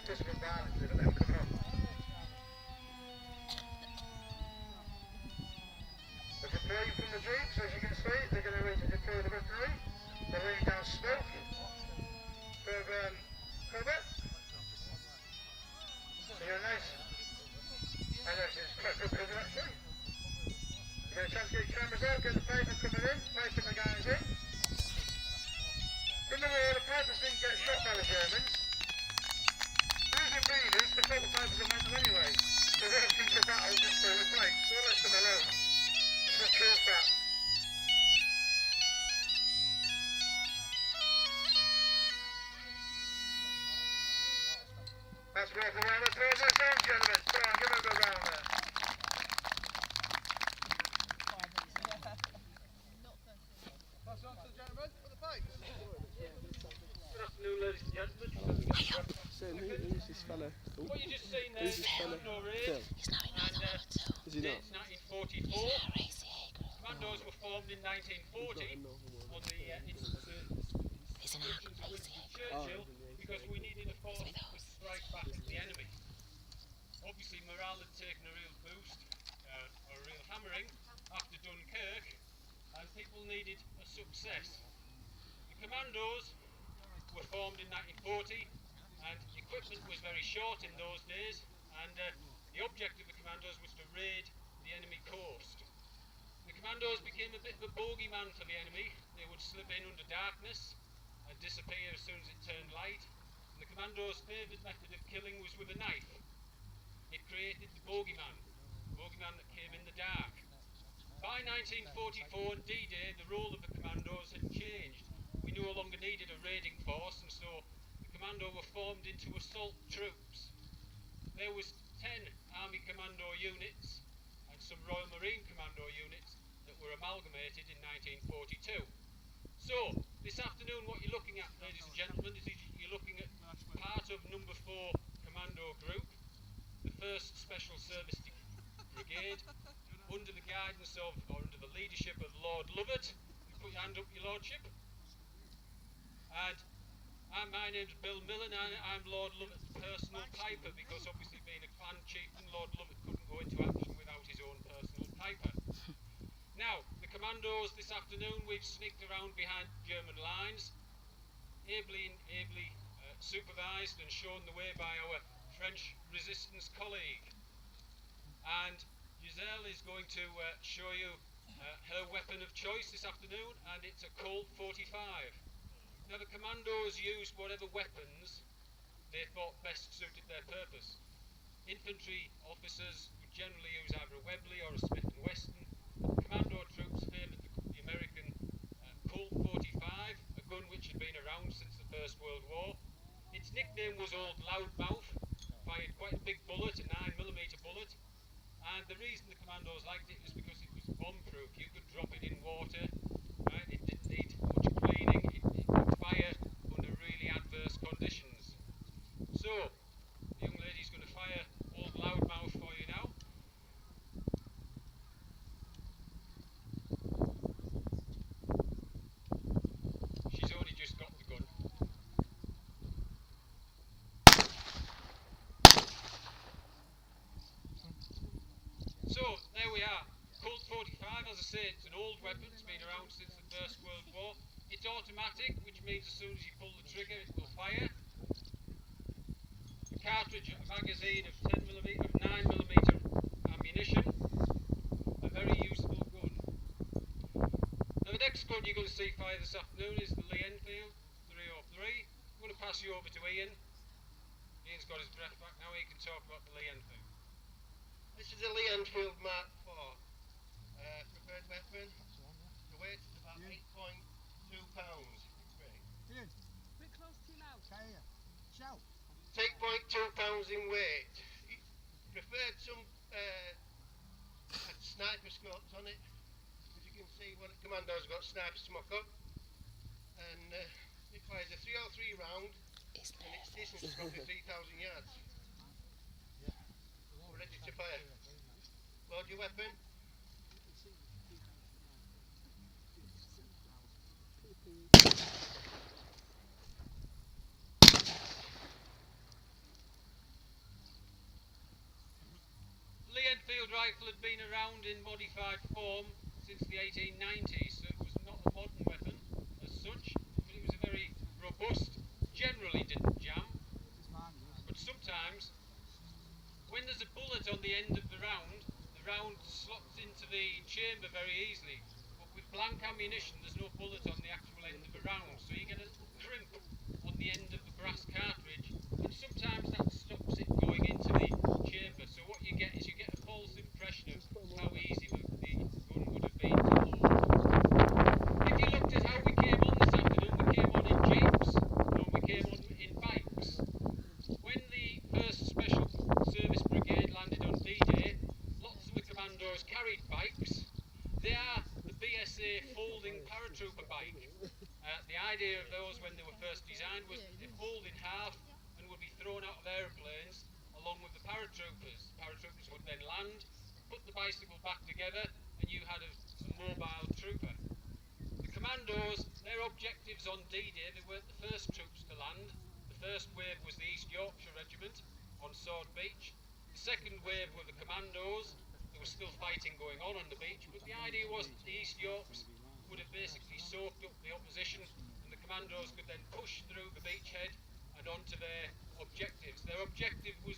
physical violence with them. Come on. They're deploying from the jeeps, as you can see. They're going to deploy the weaponry. They're laying down smoke for cover. So you're nice. I know it's quite good cover actually. You get a chance to get your cameras out, get the piper coming in, piping the guys in. In the war, the pipers didn't get shot by the Germans. The reason being is they thought the pipers are mental anyway. They won't keep the battle just for the fight, so they left them alone. It's a true fact. That's worth a round of applause, ladies and gentlemen. Come on, give them a good round there. Pass on to the gentleman for the fight. Good afternoon, ladies and gentlemen. Who's this fella? What you just seen there is the Commando raid. He's not in Northern too. Is he not? 1944. He's in Commandos were formed in 1940 on the He's in Churchill because we needed a force to strike back at the enemy. Obviously morale had taken a real boost, or a real hammering after Dunkirk, and people needed a success. The Commandos were formed in 1940, and equipment was very short in those days, and the object of the Commandos was to raid the enemy coast. The Commandos became a bit of a bogeyman for the enemy. They would slip in under darkness and disappear as soon as it turned light. And the Commandos' favourite method of killing was with a knife. It created the bogeyman that came in the dark. By 1944 and D-Day, the role of the Commandos had changed. We no longer needed a raiding force, and so the Commando were formed into assault troops. There was 10 Army Commando units and some Royal Marine Commando units that were amalgamated in 1942. So, this afternoon what you're looking at, ladies and gentlemen, is you're looking at part of number 4 Commando Group, the 1st Special Service Brigade, under the guidance of, or under the leadership of Lord Lovett. You put your hand up, your lordship. And my name's Bill Millen, and I'm Lord Lovett's personal piper, because obviously being a clan chieftain, Lord Lovett couldn't go into action without his own personal piper. Now, the Commandos this afternoon, we've sneaked around behind German lines, ably supervised and shown the way by our French resistance colleague. And Giselle is going to show you her weapon of choice this afternoon, and it's a Colt 45. Now the Commandos used whatever weapons they thought best suited their purpose. Infantry officers would generally use either a Webley or a Smith & Wesson. Commando troops favoured the American Colt 45, a gun which had been around since the First World War. Its nickname was Old Loudmouth, fired quite a big bullet, a 9mm bullet, and the reason the Commandos liked it was because it was bomb-proof. You could drop it in water, right? It didn't need much cleaning. It could fire under really adverse conditions. So, the young lady's going to fire Old Loudmouth for you now. She's only just got the gun. So, there we are. Colt 45, as I say, it's an old weapon. It's been around since the First World War. It's automatic, which means as soon as you pull the trigger, it will fire. A cartridge, a magazine of 10mm, of 9mm ammunition. A very useful gun. Now, the next gun you're going to see fire this afternoon is the Lee Enfield 303. I'm going to pass you over to Ian. Ian's got his breath back now. He can talk about the Lee Enfield. This is a Lee Enfield Mark IV preferred weapon. The weight is about 8.2 pounds. Ian, a bit close to you now. Okay, shout. It's 8.2 pounds in weight. He preferred some sniper scopes on it. As you can see, one of the Commandos got sniper smoke up, and it fires a 303 round, and its distance is roughly 3,000 yards. Ready to fire. Load your weapon. rifle had been around in modified form since the 1890s, so it was not a modern weapon as such, but it was a very robust, generally didn't jam, but sometimes when there's a bullet on the end of the round slots into the chamber very easily, but with blank ammunition there's no bullet on the actual end of the round, so you get a little crimp on the end of the brass cartridge, and sometimes that stops it going into the chamber, so what you get is you get a false impression of how easy the gun would have been to load. If you looked at how we came on this afternoon, we came on in jeeps, and we came on in bikes. When the 1st Special Service Brigade landed on D-Day, lots of the Commandos carried bikes. They are the BSA folding paratrooper bike. The idea of those when they were first designed was they fold in half and would be thrown out of aeroplanes along with the paratroopers. Paratroopers would then land, put the bicycle back together, and you had a mobile trooper. The Commandos, their objectives on D-Day, they weren't the first troops to land. The first wave was the East Yorkshire Regiment on Sword Beach. The second wave were the Commandos. There was still fighting going on the beach, but the idea was that the East Yorks would have basically soaked up the opposition, and the Commandos could then push through the beachhead and onto their objectives. Their objective was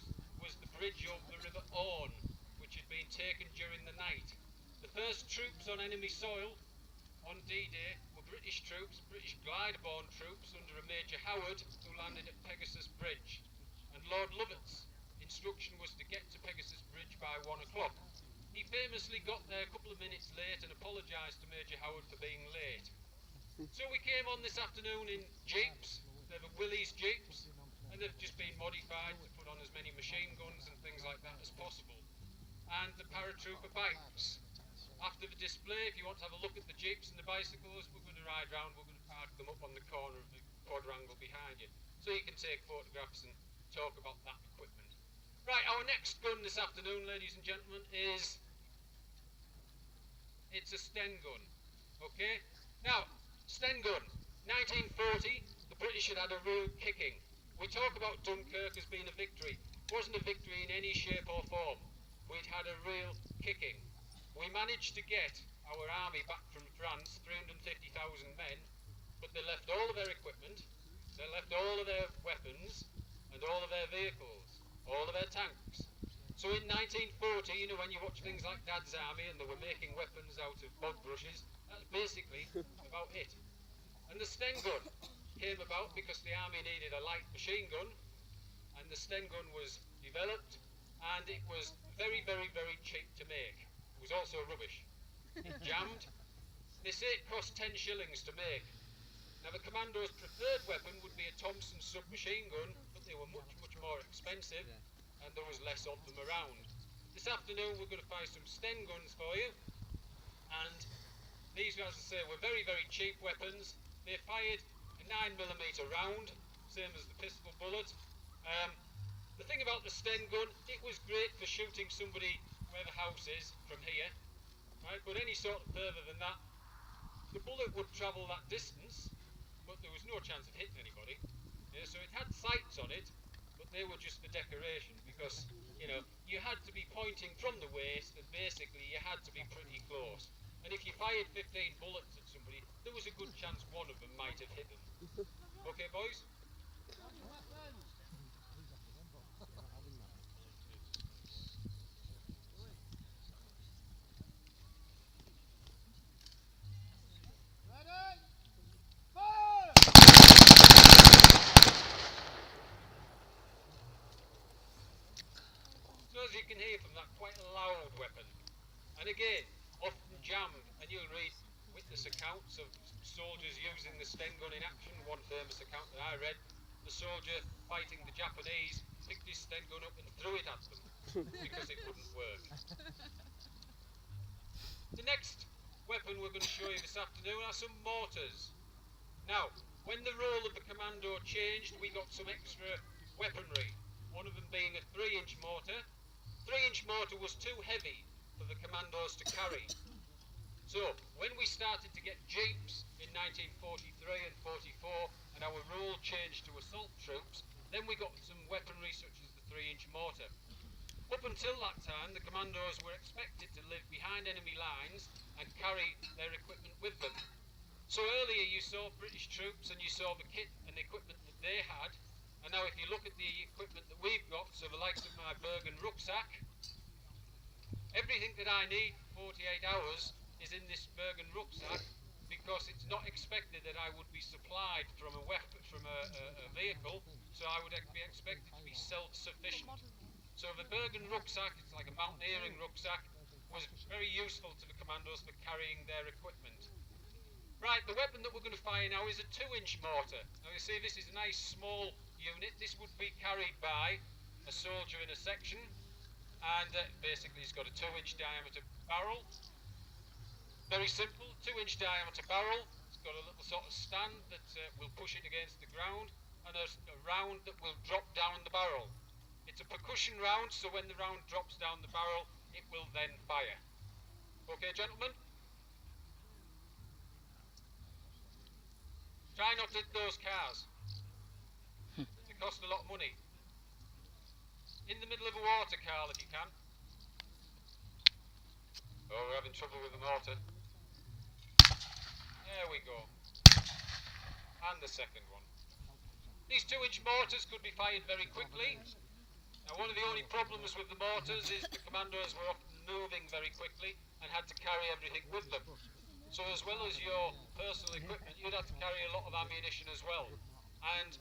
the bridge over the River Orne, which had been taken during the night. The first troops on enemy soil on D-Day were British troops, British glide-borne troops under a Major Howard, who landed at Pegasus Bridge. And Lord Lovat's instruction was to get to Pegasus Bridge by 1 o'clock. He famously got there a couple of minutes late and apologised to Major Howard for being late. So we came on this afternoon in jeeps. They were Willys jeeps, and they've just been modified to put on as many machine guns and things like that as possible. And the paratrooper bikes. After the display, if you want to have a look at the jeeps and the bicycles, we're going to ride round, we're going to park them up on the corner of the quadrangle behind you, so you can take photographs and talk about that equipment. Right, our next gun this afternoon, ladies and gentlemen, is... it's a Sten gun, okay? Now, Sten gun, 1940, the British had had a real kicking. We talk about Dunkirk as being a victory. It wasn't a victory in any shape or form. We'd had a real kicking. We managed to get our army back from France, 350,000 men, but they left all of their equipment, they left all of their weapons, and all of their vehicles, all of their tanks. So in 1940, you know, when you watch things like Dad's Army and they were making weapons out of bog brushes, that's basically about it. And the Sten gun came about because the army needed a light machine gun, and the Sten gun was developed, and it was very, very, very cheap to make. It was also rubbish. It jammed. They say it cost 10 shillings to make. Now the Commandos' preferred weapon would be a Thompson submachine gun, but they were much, much more expensive, and there was less of them around. This afternoon we're going to find some Sten guns for you, and these, as I say, were very, very cheap weapons. They fired a 9mm round, same as the pistol bullet. The thing about the Sten gun, it was great for shooting somebody where the house is from here, right? But any sort of further than that, the bullet would travel that distance, but there was no chance of hitting anybody. Yeah, so it had sights on it, but they were just for decoration because, you know, you had to be pointing from the waist, and basically you had to be pretty close. And if you fired 15 bullets at somebody, there was a good chance one of them might have hit them. Okay, boys? As you can hear from that, quite a loud weapon, and again often jammed, and you'll read witness accounts of soldiers using the Sten gun in action. One famous account that I read, the soldier fighting the Japanese picked his Sten gun up and threw it at them because it wouldn't work. The next weapon we're going to show you this afternoon are some mortars. Now, when the role of the commando changed, we got some extra weaponry, one of them being a 3-inch mortar. 3-inch mortar was too heavy for the Commandos to carry. So, when we started to get jeeps in 1943 and 44, and our role changed to assault troops, then we got some weaponry such as the 3-inch mortar. Up until that time, the Commandos were expected to live behind enemy lines and carry their equipment with them. So earlier you saw British troops and you saw the kit and equipment that they had, and now if you look at the equipment that we've got, so the likes of my Bergen rucksack, everything that I need for 48 hours is in this Bergen rucksack, because it's not expected that I would be supplied from a weapon, from a vehicle, so I would be expected to be self-sufficient. So the Bergen rucksack, it's like a mountaineering rucksack, was very useful to the Commandos for carrying their equipment. Right, the weapon that we're going to fire now is a 2-inch mortar. Now you see this is a nice small unit. This would be carried by a soldier in a section, and basically it's got a 2-inch diameter barrel. Very simple, 2-inch diameter barrel. It's got a little sort of stand that will push it against the ground, and a round that will drop down the barrel. It's a percussion round, so when the round drops down the barrel, it will then fire. Okay, gentlemen? Try not to hit those cars. They cost a lot of money. In the middle of a water, Carl, if you can. Oh, we're having trouble with the mortar. There we go. And the second one. These 2-inch mortars could be fired very quickly. Now, one of the only problems with the mortars is the Commandos were often moving very quickly and had to carry everything with them. So as well as your personal equipment, you'd have to carry a lot of ammunition as well. And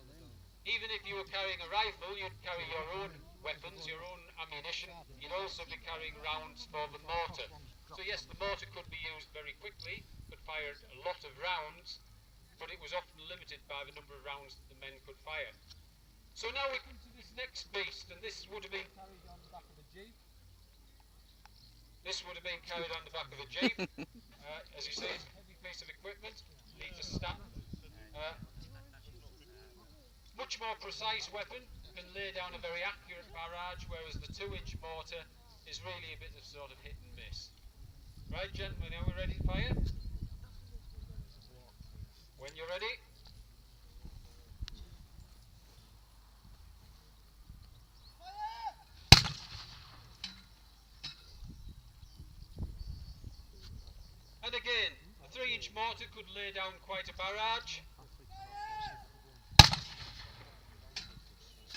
even if you were carrying a rifle, you'd carry your own weapons, your own ammunition. You'd also be carrying rounds for the mortar. So yes, the mortar could be used very quickly, could fire a lot of rounds, but it was often limited by the number of rounds that the men could fire. So now we come to this next beast, and this would have been carried on the back of a jeep. This would have been carried on the back of a jeep. As you see, it's a heavy piece of equipment, needs a stand. Much more precise weapon, can lay down a very accurate barrage, whereas the 2-inch mortar is really a bit of sort of hit and miss. Right, gentlemen, are we ready to fire? When you're ready. And again, a 3-inch mortar could lay down quite a barrage.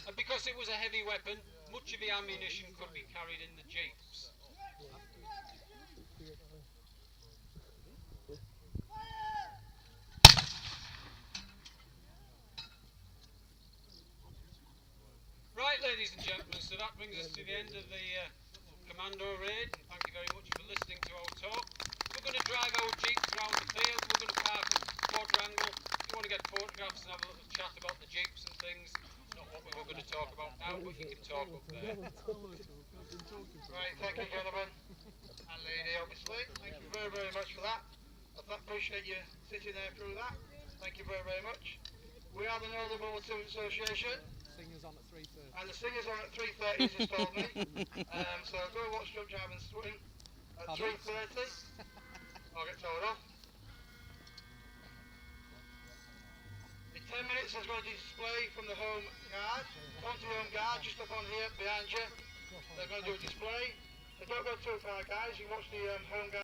And because it was a heavy weapon, much of the ammunition could be carried in the jeeps. Right, ladies and gentlemen, so that brings us to the end of the Commando raid. Thank you very much for listening to our talk. We're going to drive our jeeps around the field. We're going to park at the quadrangle. If you want to get photographs and have a little chat about the jeeps and things, not what we were going to talk about now, but you can talk up there. Right, thank you, gentlemen. And lady, obviously. Thank you very, very much for that. I appreciate you sitting there through that. Thank you very, very much. We are the Northern Military Association. Singers on at 3:30. And the singers on at 3:30, as just told me. So go and watch Jump Jive and Swing at 3:30. I'll get told off. In 10 minutes, there's going to be a display from the home guard. Come to the home guard, just up on here behind you. They're going to do a display. So don't go too far, guys. You watch the home guard.